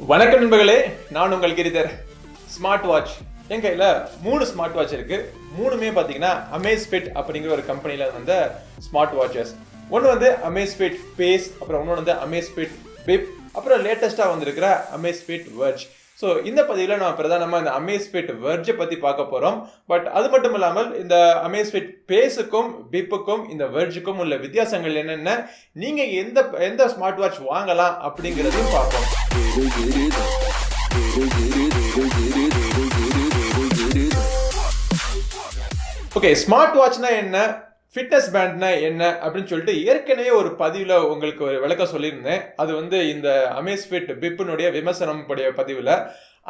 வணக்கம் நண்பர்களே, நான் உங்கள் கிரிதர். ஸ்மார்ட் வாட்ச் என் கையில் 3 ஸ்மார்ட் வாட்ச் இருக்கு. மூணுமே பார்த்தீங்கன்னா அமேஸ்ஃபிட் அப்படிங்கிற ஒரு கம்பெனியில் வந்த ஸ்மார்ட் வாட்சஸ். ஒன்று வந்து அமேஸ்ஃபிட் பேஸ், அப்புறம் இன்னொன்று வந்து அமேஸ்ஃபிட் பிப், அப்புறம் லேட்டஸ்ட்டாக வந்திருக்கிற அமேஸ்ஃபிட் வெர்ஜ். ஸோ இந்த பதிவில் நம்ம பிரதானமாக இந்த அமேஸ்ஃபிட் வெர்ஜை பற்றி பார்க்க போகிறோம். பட் அது மட்டும் இல்லாமல் இந்த அமேஸ்ஃபிட் பேஸுக்கும் பிப்புக்கும் இந்த வெர்ஜுக்கும் உள்ள வித்தியாசங்கள் என்னென்ன, நீங்கள் எந்த ஸ்மார்ட் வாட்ச் வாங்கலாம் அப்படிங்கிறதையும் பார்ப்போம். ஓகே, ஸ்மார்ட் வாட்ச்னா என்ன, ஃபிட்னஸ் பேண்ட்னா என்ன அப்படின்னு சொல்லிட்டு ஏற்கனவே ஒரு பதிவில் உங்களுக்கு ஒரு விளக்கம் சொல்லியிருந்தேன். அது வந்து இந்த அமேஸ்ஃபிட் பிப்பினுடைய விமர்சனம் பதிவில்.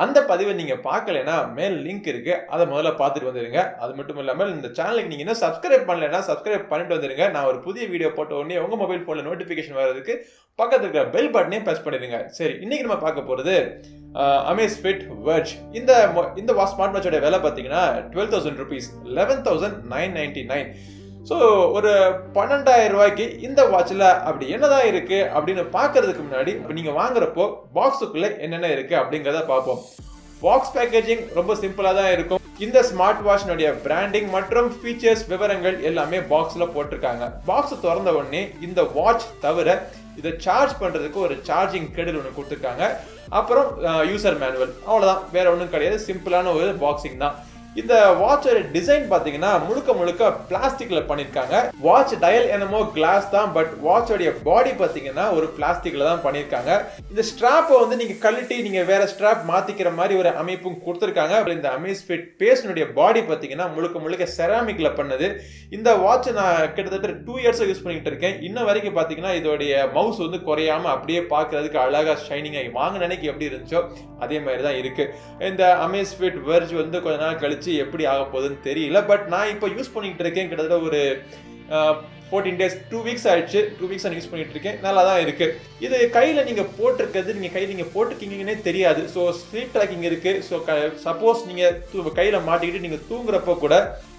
அந்த பதிவை நீங்கள் பார்க்கலைன்னா மேல் லிங்க் இருக்குது, அதை முதல்ல பார்த்துட்டு வந்துடுங்க. அது மட்டும் இல்லாமல் இந்த சேனலுக்கு நீங்கள் இன்னும் சப்ஸ்கிரைப் பண்ணலைன்னா சப்ஸ்கிரைப் பண்ணிட்டு வந்துடுங்க. நான் ஒரு புதிய வீடியோ போட்ட உடனே உங்கள் மொபைல் ஃபோனில் நோட்டிஃபிகேஷன் வர்றதுக்கு பக்கத்தில் இருக்கிற பெல் பட்டனையும் ப்ரெஸ் பண்ணிடுங்க. சரி, இன்றைக்கி நம்ம பார்க்க போகிறது அமேஸ்ஃபிட் வெர்ஜ். இந்த ஸ்மார்ட் வாட்சோட விலை பார்த்தீங்கன்னா 12,000 rupees, 11,999. ஸோ ஒரு 12,000 ரூபாய்க்கு இந்த வாட்சில் அப்படி என்னதான் இருக்குது அப்படின்னு பார்க்கறதுக்கு முன்னாடி இப்போ நீங்கள் வாங்குறப்போ பாக்ஸுக்குள்ளே என்னென்ன இருக்குது அப்படிங்கிறத பார்ப்போம். பாக்ஸ் பேக்கேஜிங் ரொம்ப சிம்பிளாக தான் இருக்கும். இந்த ஸ்மார்ட் வாட்சினுடைய பிராண்டிங் மற்றும் ஃபீச்சர்ஸ் விவரங்கள் எல்லாமே பாக்ஸில் போட்டிருக்காங்க. பாக்ஸ் திறந்த உடனே இந்த வாட்ச் தவிர இதை சார்ஜ் பண்ணுறதுக்கு ஒரு சார்ஜிங் கேபிள் ஒன்று கொடுத்துருக்காங்க. அப்புறம் யூசர் மேனுவல், அவ்வளோதான், வேற ஒன்றும் கிடையாது. சிம்பிளான ஒரு பாக்ஸிங் தான். இந்த வாட்சோட டிசைன் பார்த்தீங்கன்னா முழுக்க பிளாஸ்டிக்ல பண்ணியிருக்காங்க. வாட்ச் டயல் என்னமோ கிளாஸ் தான், பட் வாட்சோடைய பாடி பார்த்தீங்கன்னா ஒரு பிளாஸ்டிக்ல தான் பண்ணியிருக்காங்க. இந்த ஸ்ட்ராப்பை வந்து நீங்க கழட்டி நீங்க வேற ஸ்ட்ராப் மாத்திக்கிற மாதிரி ஒரு அமைப்பும் கொடுத்துருக்காங்க. இந்த அமேஸ்ஃபிட் பேஸ்னுடைய பாடி பார்த்தீங்கன்னா முழுக்க செராமிக்ல பண்ணது. இந்த வாட்சை நான் கிட்டத்தட்ட 2 years யூஸ் பண்ணிட்டு இருக்கேன். இன்ன வரைக்கும் பார்த்தீங்கன்னா இதோடைய மவுஸ் வந்து குறையாம அப்படியே பார்க்கறதுக்கு அழகா ஷைனிங் ஆகி வாங்க நினைக்க எப்படி இருந்துச்சோ அதே மாதிரி தான் இருக்கு. இந்த அமேஸ்ஃபிட் வெர்ஜ் வந்து கொஞ்ச நாள் கழிச்சு எப்படி ஆக போகுதுன்னு தெரியல. பட் நான் இப்போ யூஸ் பண்ணிட்டு இருக்கேன். கிட்டத்தட்ட ஒரு 14 days, 2 weeks ஆயிடுச்சு. 2 weeks யூஸ் பண்ணிட்டு இருக்கேன். நல்லா தான் இருக்கு. இது கையில நீங்க போட்டிருக்கிறது, நீங்க கையில் நீங்க போட்டிருக்கீங்கன்னே தெரியாது. ஸோ ஸ்லீப் ட்ராக்கிங் இருக்கு. ஸோ சப்போஸ் நீங்க கையில மாட்டிக்கிட்டு நீங்க தூங்குறப்போ கூட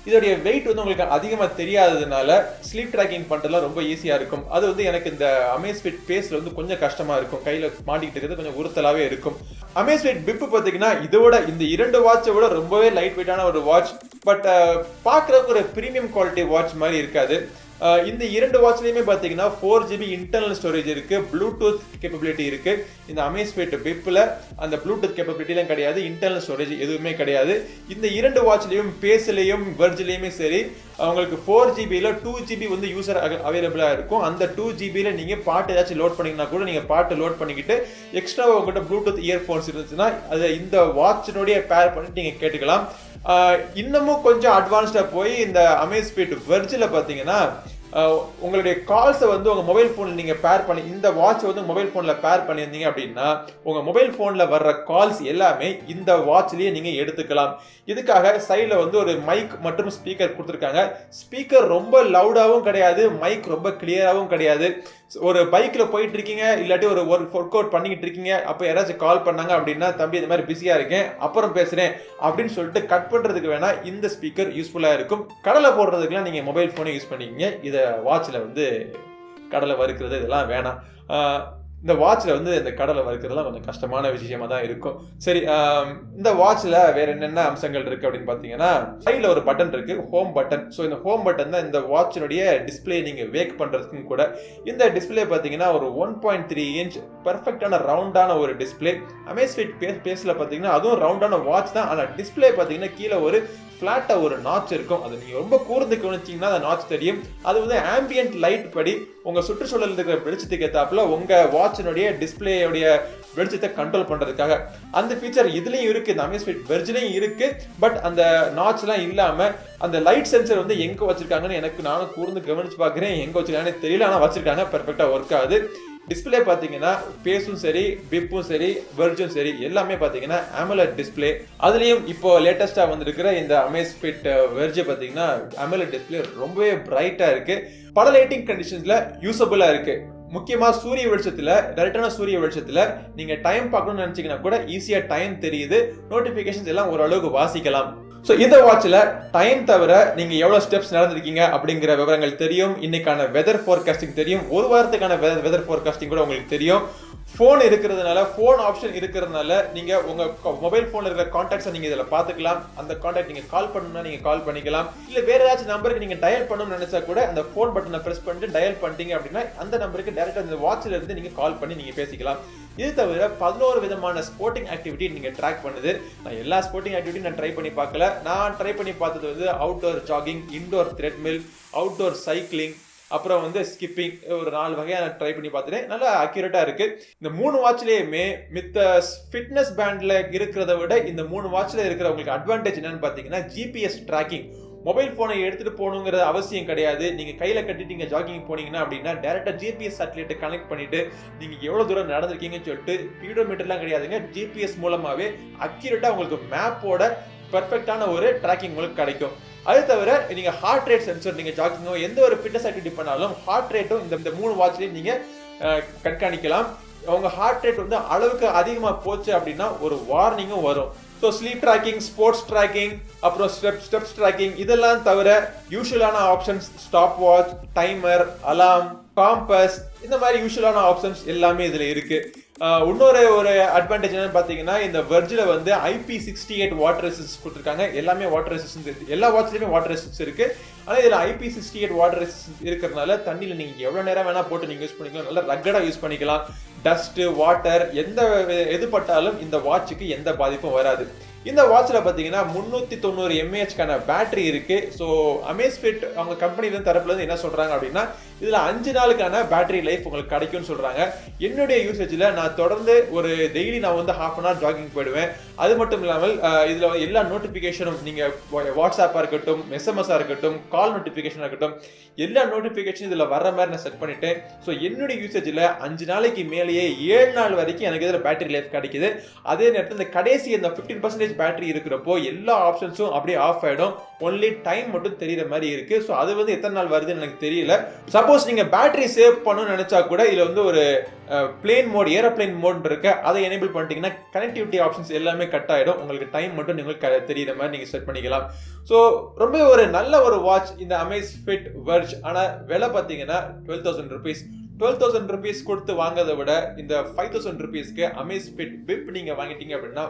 இதோடைய வெயிட் வந்து உங்களுக்கு அதிகமாக தெரியாததுனால ஸ்லீப் ட்ராக்கிங் பண்ணுறதுலாம் ரொம்ப ஈஸியாக இருக்கும். அது வந்து எனக்கு இந்த அமேஸ்ஃபிட் பேஸில் வந்து கொஞ்சம் கஷ்டமாக இருக்கும். கையில் மாட்டிக்கிட்டு இருக்கிறது கொஞ்சம் உறுத்தலாகவே இருக்கும். அமேஸ்ஃபிட் பிப்பு பார்த்தீங்கன்னா இதோட இந்த 2 வாட்சை விட ரொம்பவே லைட் வெயிட்டான ஒரு வாட்ச். பட் பார்க்குறதுக்கு ஒரு ப்ரீமியம் குவாலிட்டி வாட்ச் மாதிரி இருக்காது. இந்த 2 வாட்ச்லையுமே பார்த்தீங்கன்னா 4GB இன்டர்னல் ஸ்டோரேஜ் இருக்கு, ப்ளூடூத் கேப்பபிலிட்டி இருக்கு. இந்த அமேஸ்ஃபிட் பிப்பில் அந்த ப்ளூடூத் கேப்பபிலிட்டிலாம் கிடையாது, இன்டர்னல் ஸ்டோரேஜ் எதுவுமே கிடையாது. இந்த 2 வாட்ச்லையும் பேஸ்லையும் வெர்ஜ்லையுமே சரி உங்களுக்கு 4GBயில் 2GB வந்து யூசர் அவைலபிளாக இருக்கும். அந்த 2GBயில் நீங்கள் பாட்டு ஏதாச்சும் லோட் பண்ணிங்கன்னா கூட நீங்கள் பாட்டு லோட் பண்ணிக்கிட்டு எக்ஸ்ட்ரா உங்கள்கிட்ட ப்ளூடூத் இயர்ஃபோன்ஸ் இருந்துச்சுன்னா அதை இந்த வாட்சினுடைய பேர் பண்ணிட்டு நீங்கள் கேட்டுக்கலாம். இன்னமும் கொஞ்சம் அட்வான்ஸ்டாக போய் இந்த அமேஸ்ஃபிட் வெர்ஜில் பார்த்தீங்கன்னா உங்களுடைய கால்ஸை வந்து உங்கள் மொபைல் ஃபோனில் நீங்கள் பேர் பண்ணி இந்த வாட்ச் வந்து மொபைல் ஃபோனில் பேர் பண்ணியிருந்தீங்க அப்படின்னா உங்கள் மொபைல் ஃபோனில் வர்ற கால்ஸ் எல்லாமே இந்த வாட்ச்லேயே நீங்கள் எடுத்துக்கலாம். இதுக்காக சைடில் வந்து ஒரு மைக் மற்றும் ஸ்பீக்கர் கொடுத்துருக்காங்க. ஸ்பீக்கர் ரொம்ப லவுடாகவும் கிடையாது, மைக் ரொம்ப கிளியராகவும் கிடையாது. ஒரு பைக்கில் போயிட்டு இருக்கீங்க, இல்லாட்டி ஒரு ஒர்க் அவுட் பண்ணிக்கிட்டு இருக்கீங்க, அப்போ யாராச்சும் கால் பண்ணாங்க அப்படின்னா தம்பி இந்த மாதிரி பிஸியாக இருக்கேன் அப்புறம் பேசுகிறேன் அப்படின்னு சொல்லிட்டு கட் பண்ணுறதுக்கு வேணா இந்த ஸ்பீக்கர் யூஸ்ஃபுல்லாக இருக்கும். கடலை போடுறதுக்குலாம் நீங்கள் மொபைல் ஃபோனை யூஸ் பண்ணிக்கிங்க. இதை வாட்சில் வந்து கடலை வறுக்கிறது இதெல்லாம் வேணாம். இந்த வாட்சில் வந்து இந்த கடலை வறுக்கிறதுலாம் கொஞ்சம் கஷ்டமான விஷயமா தான் இருக்கும். சரி, இந்த வாட்சில் வேற என்னென்ன அம்சங்கள் இருக்கு அப்படின்னு பார்த்தீங்கன்னா சைடில் ஒரு பட்டன் இருக்கு, ஹோம் பட்டன். ஸோ இந்த ஹோம் பட்டன் தான் இந்த வாட்சினுடைய டிஸ்பிளே நீங்கள் வேக் பண்ணுறதுக்கும் கூட. இந்த டிஸ்பிளே பார்த்தீங்கன்னா ஒரு 1.3 inch பர்ஃபெக்டான ரவுண்டான ஒரு டிஸ்பிளே. அமேஸ்ஃபிட் பேஸில் பார்த்தீங்கன்னா அதுவும் ரவுண்டான வாட்ச் தான், ஆனால் டிஸ்பிளே பார்த்தீங்கன்னா கீழே ஒரு ஃப்ளாட்டாக ஒரு நாட்ச் இருக்கும். அது நீங்கள் ரொம்ப கூர்ந்து கவனிச்சிங்கன்னா அந்த நாட்ச் தெரியும். அது வந்து ஆம்பியன்ட் லைட் படி உங்கள் சுற்றுச்சூழல் இருக்கிற வெளிச்சத்துக்கு ஏற்றாப்புல உங்கள் வாட்சினுடைய டிஸ்பிளேயோடைய வெளிச்சத்தை கண்ட்ரோல் பண்ணுறதுக்காக அந்த ஃபீச்சர் இதுலேயும் இருக்குது, இந்த அமேஸ்ஃபிட் வெர்ஜ்லையும் இருக்குது. பட் அந்த நாட்ச்லாம் இல்லாமல் அந்த லைட் சென்சர் வந்து எங்கே வச்சுருக்காங்கன்னு நானும் கூர்ந்து கவனிச்சு பார்க்குறேன். எங்கே வச்சுருக்காங்கன்னு தெரியல, ஆனால் வச்சுருக்காங்க, பெர்ஃபெக்டாக ஒர்க் ஆகுது. டிஸ்பிளே பார்த்தீங்கன்னா பேஸும் சரி பிப்பும் சரி வெர்ஜும் சரி எல்லாமே பார்த்தீங்கன்னா AMOLED டிஸ்பிளே. அதுலேயும் இப்போ லேட்டஸ்ட்டாக வந்திருக்கிற இந்த அமேஸ்ஃபிட் வெர்ஜை பார்த்தீங்கன்னா AMOLED டிஸ்பிளே ரொம்பவே பிரைட்டாக இருக்குது. பல லைட்டிங் கண்டிஷன்ஸில் யூஸபுளாக இருக்குது. முக்கியமாக சூரிய வெளிச்சத்தில், டைரக்டான சூரிய வெளிச்சத்தில் நீங்கள் டைம் பார்க்கணும்னு நினச்சிங்கன்னா கூட ஈஸியாக டைம் தெரியுது. நோட்டிஃபிகேஷன்ஸ் எல்லாம் ஓரளவுக்கு வாசிக்கலாம். ஸோ இந்த வாட்சில் டைம் தவிர நீங்கள் எவ்வளோ ஸ்டெப்ஸ் நடந்திருக்கீங்க அப்படிங்கிற விவரங்கள் தெரியும். இன்னைக்கான வெதர் ஃபோர்காஸ்டிங் தெரியும். ஒரு வாரத்துக்கான வெதர் ஃபோர்காஸ்டிங் கூட உங்களுக்கு தெரியும். ஃபோன் இருக்கிறதுனால, ஃபோன் ஆப்ஷன் இருக்கிறதுனால நீங்கள் உங்கள் மொபைல் ஃபோனில் இருக்கிற கான்டாக்ட்ஸை நீங்கள் இதில் பார்த்துக்கலாம். அந்த கான்டாக்ட் நீங்கள் கால் பண்ணணும்னா நீங்கள் கால் பண்ணிக்கலாம். இல்லை வேறு ஏதாச்சும் நம்பருக்கு நீங்கள் டயல் பண்ணணும்னு நினச்சா கூட அந்த ஃபோன் பட்டனை ப்ரெஸ் பண்ணிட்டு டயல் பண்ணிட்டீங்க அப்படின்னா அந்த நம்பருக்கு டேரெக்டாக அந்த வாட்சில் இருந்து நீங்கள் கால் பண்ணி நீங்கள் பேசிக்கலாம். இது தவிர 11 விதமான ஸ்போர்ட்டிங் ஆக்டிவிட்டி நீங்கள் ட்ராக் பண்ணுது. நான் எல்லா ஸ்போர்ட்டிங் ஆக்டிவிட்டி நான் ட்ரை பண்ணி பார்க்கல. நான் ட்ரை பண்ணி பார்த்தது வந்து outdoor jogging, indoor treadmill, outdoor cycling, அப்புறம் வந்து ஸ்கிப்பிங், ஒரு 4 வகையாக நான் ட்ரை பண்ணி பார்த்துட்டேன். நல்லா அக்யூரேட்டாக இருக்குது. இந்த 3 வாட்ச்லேயுமே மித்த ஃபிட்னஸ் பேண்டில் இருக்கிறத விட இந்த 3 வாட்சில் இருக்கிற உங்களுக்கு அட்வான்டேஜ் என்னன்னு பார்த்தீங்கன்னா ஜிபிஎஸ் ட்ராக்கிங். மொபைல் ஃபோனை எடுத்துகிட்டு போகணுங்கிற அவசியம் கிடையாது. நீங்கள் கையில் கட்டிட்டு ஜாகிங் போனீங்கன்னா அப்படின்னா டேரெக்டாக ஜிபிஎஸ் சேட்டலைட்டை கனெக்ட் பண்ணிவிட்டு நீங்கள் எவ்வளோ தூரம் நடந்திருக்கீங்கன்னு சொல்லிட்டு கிலோமீட்டர்லாம் கிடையாதுங்க. ஜிபிஎஸ் மூலமாகவே அக்யூரேட்டாக உங்களுக்கு மேப்போட பர்ஃபெக்டான ஒரு ட்ராக்கிங் உங்களுக்கு கிடைக்கும். அது தவிர நீங்கள் ஹார்ட் ரேட் சென்சர், நீங்கள் ஜாகிங்கோ எந்த ஒரு ஃபிட்னஸ் ஆக்டிவிட்டி பண்ணாலும் ஹார்ட் ரேட்டும் இந்த 3 வாட்ச்லேயும் நீங்கள் கண்காணிக்கலாம். உங்கள் ஹார்ட் ரேட் வந்து அளவுக்கு அதிகமாக போச்சு அப்படின்னா ஒரு வார்னிங்கும் வரும். So sleep tracking, sports tracking, அப்புறம் ஸ்டெப்ஸ் ட்ராக்கிங், இதெல்லாம் தவிர யூஷுவலான ஆப்ஷன்ஸ் ஸ்டாப் வாட்ச், டைமர், அலாம், காம்பஸ், இந்த மாதிரி யூஷுவலான ஆப்ஷன்ஸ் எல்லாமே இதில் இருக்குது. இன்னொரு அட்வான்டேஜ் என்னன்னு பார்த்தீங்கன்னா இந்த வெர்ஜில் வந்து IP68 வாட்டர் ரெசிஸ்டன்ஸ் கொடுத்துருக்காங்க. எல்லாமே வாட்டர் ரெசிஸ்டன்ஸ், எல்லா வாட்ச்லையுமே வாட்டர் ரெசிஸ்டன்ஸ் இருக்குது. ஆனால் இதில் IP68 வாட்டர் ரெசிஸ்டன்ஸ் இருக்கிறதுனால தண்ணியில் நீங்கள் எவ்வளோ நேரம் வேணால் போட்டு நீங்கள் யூஸ் பண்ணிக்கலாம். நல்லா ரக்கடாக யூஸ் பண்ணிக்கலாம். டஸ்ட்டு, வாட்டர் எது பட்டாலும் இந்த வாட்சுக்கு எந்த பாதிப்பும் வராது. இந்த வாட்சில் பார்த்தீங்கன்னா 390 mAh பேட்டரி இருக்குது. ஸோ அமேஸ்ஃபிட் அவங்க கம்பெனி தரப்புலேருந்து என்ன சொல்கிறாங்க அப்படின்னா இதில் 5 நாளுக்கான பேட்டரி லைஃப் உங்களுக்கு கிடைக்கும்னு சொல்கிறாங்க. என்னுடைய யூசேஜில் நான் தொடர்ந்து ஒரு டெய்லி நான் வந்து ½ hour ஜாகிங் போயிடுவேன். அது மட்டும் இல்லாமல் இதில் எல்லா நோட்டிஃபிகேஷனும் நீங்கள் வாட்ஸ்அப்பாக இருக்கட்டும், எஸ்எம்எஸ்ஸாக இருக்கட்டும், கால் நோட்டிஃபிகேஷனாக இருக்கட்டும், எல்லா நோட்டிஃபிகேஷன் இதில் வர்ற மாதிரி நான் செட் பண்ணிட்டேன். ஸோ என்னுடைய யூசேஜில் 5 நாளைக்கு மேலேயே 7 நாள் வரைக்கும் எனக்கு இதில் பேட்டரி லைஃப் கிடைக்குது. அதே நேரத்தில் இந்த கடைசி இந்த 15% பேட்டரி இருக்கிறப்போ எல்லா ஆப்ஷன்ஸும் அப்படியே ஆஃப் ஆகிடும். ஒன்லி டைம் மட்டும் தெரியுற மாதிரி இருக்கு. ஸோ அது வந்து எத்தனை நாள் வருதுன்னு எனக்கு தெரியல. சப்போஸ் நீங்க பேட்டரி சேவ் பண்ணணும்னு நினைச்சா கூட இதுல வந்து ஒரு பிளேன் மோட், ஏரோப்ளேன் மோட் இருக்கு. அதை எனேபிள் பண்ணிட்டீங்கன்னா கனெக்டிவிட்டி ஆப்ஷன்ஸ் எல்லாமே கட் ஆயிடும். உங்களுக்கு டைம் மட்டும் உங்களுக்கு தெரியுற மாதிரி நீங்க செட் பண்ணிக்கலாம். ஸோ ரொம்ப ஒரு நல்ல ஒரு வாட்ச் இந்த அமேஸ்ஃபிட் வெர்ஜ். ஆனால் விலை பார்த்தீங்கன்னா 12,000 rupees. 12,000 rupees கொடுத்து வாங்கதை விட இந்த 5,000 rupeesக்கு அமேஸ்ஃபிட் பிப் நீங்க வாங்கிட்டீங்க அப்படின்னா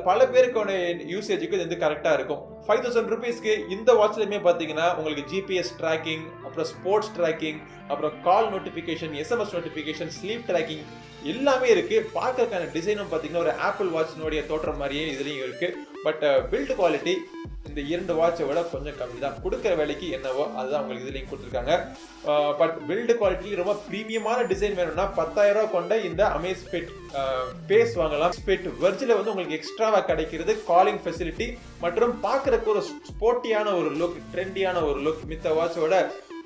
பல பேருக்கான யூசேஜுக்கு இது வந்து கரெக்டா இருக்கும். 5,000 rupeesக்கு இந்த வாட்ச்லயுமே பாத்தீங்கன்னா உங்களுக்கு ஜிபிஎஸ் ட்ராக்கிங், அப்புறம் ஸ்போர்ட்ஸ் ட்ராக்கிங், அப்புறம் call notification, SMS notification, sleep tracking எல்லாமே இருக்கு. பார்க்கறதுக்கான டிசைனும் பாத்தீங்கன்னா ஒரு ஆப்பிள் வாட்ச்னுடைய தோற்றம் மாதிரியே இதுலயும் இருக்கு. பட் பில்ட் குவாலிட்டி இந்த 2 வாட்சை விட கொஞ்சம் கம்மி தான். கொடுக்குற வேலைக்கு என்னவோ அதுதான் உங்களுக்கு இதுலையும் கொடுத்துருக்காங்க. பட் பில்டு குவாலிட்டி ரொம்ப ப்ரீமியமான டிசைன் வேணும்னா 10,000 ரூபா கொண்ட இந்த அமேஸ்ஃபிட் பேஸ் வாங்கலாம். ஸ்பிட் வெர்ஜில் வந்து உங்களுக்கு எக்ஸ்ட்ராவா கிடைக்கிறது காலிங் ஃபெசிலிட்டி மற்றும் பார்க்கறதுக்கு ஒரு ஸ்போர்ட்டியான ஒரு லுக், ட்ரெண்டியான ஒரு லுக், மித்த வாட்சோட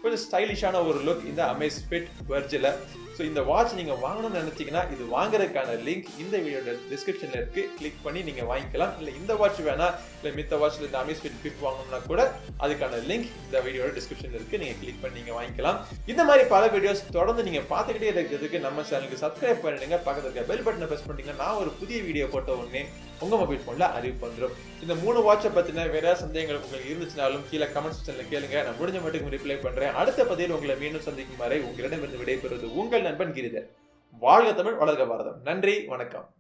கொஞ்சம் ஸ்டைலிஷான ஒரு லுக் இந்த அமேஸ்ஃபிட் வெர்ஜில். ஸோ இந்த வாட்ச் நீங்கள் வாங்கணும்னு நினச்சிங்கன்னா இது வாங்குறதுக்கான லிங்க் இந்த வீடியோட டிஸ்கிரிப்ஷனில் இருக்குது. கிளிக் பண்ணி நீங்கள் வாங்கிக்கலாம். இல்லை இந்த வாட்ச் வேணாம், இல்லை மித்த வாட்சில் இந்த அமேஸ்ஃபிட் பிப் வாங்கணும்னா கூட அதுக்கான லிங்க் இந்த வீடியோட டிஸ்கிரிப்ஷனில் இருக்குது. நீங்கள் கிளிக் பண்ணி நீங்கள் வாங்கிக்கலாம். இந்த மாதிரி பல வீடியோஸ் தொடர்ந்து நீங்கள் பார்த்துக்கிட்டே இருக்கிறதுக்கு நம்ம சேனலுக்கு சப்ஸ்கிரைப் பண்ணிடுங்க. பக்கத்தில் இருக்க பெல் பட்டனை ப்ரெஸ் பண்ணிட்டீங்கன்னா நான் ஒரு புதிய வீடியோ போட்ட உடனே உங்கள் மொபைல் ஃபோனில் அறிவிப்பு வந்துடும். இந்த 3 வாட்சை பற்றின வேறு சந்தேகங்கள் உங்களுக்கு இருந்துச்சுனாலும் கீழே கமெண்ட் செக்ஷனில் கேளுங்க. நான் முடிஞ்ச மட்டும் ரிப்ளை பண்ணுறேன். அடுத்த பதிவில் உங்களை மீண்டும் சந்திக்கும் வரை உங்களிடமிருந்து விடைபெறுவது உங்கள் நண்பன் கிரிதர். வாழ்க தமிழ், வளர்க பாரதம். நன்றி, வணக்கம்.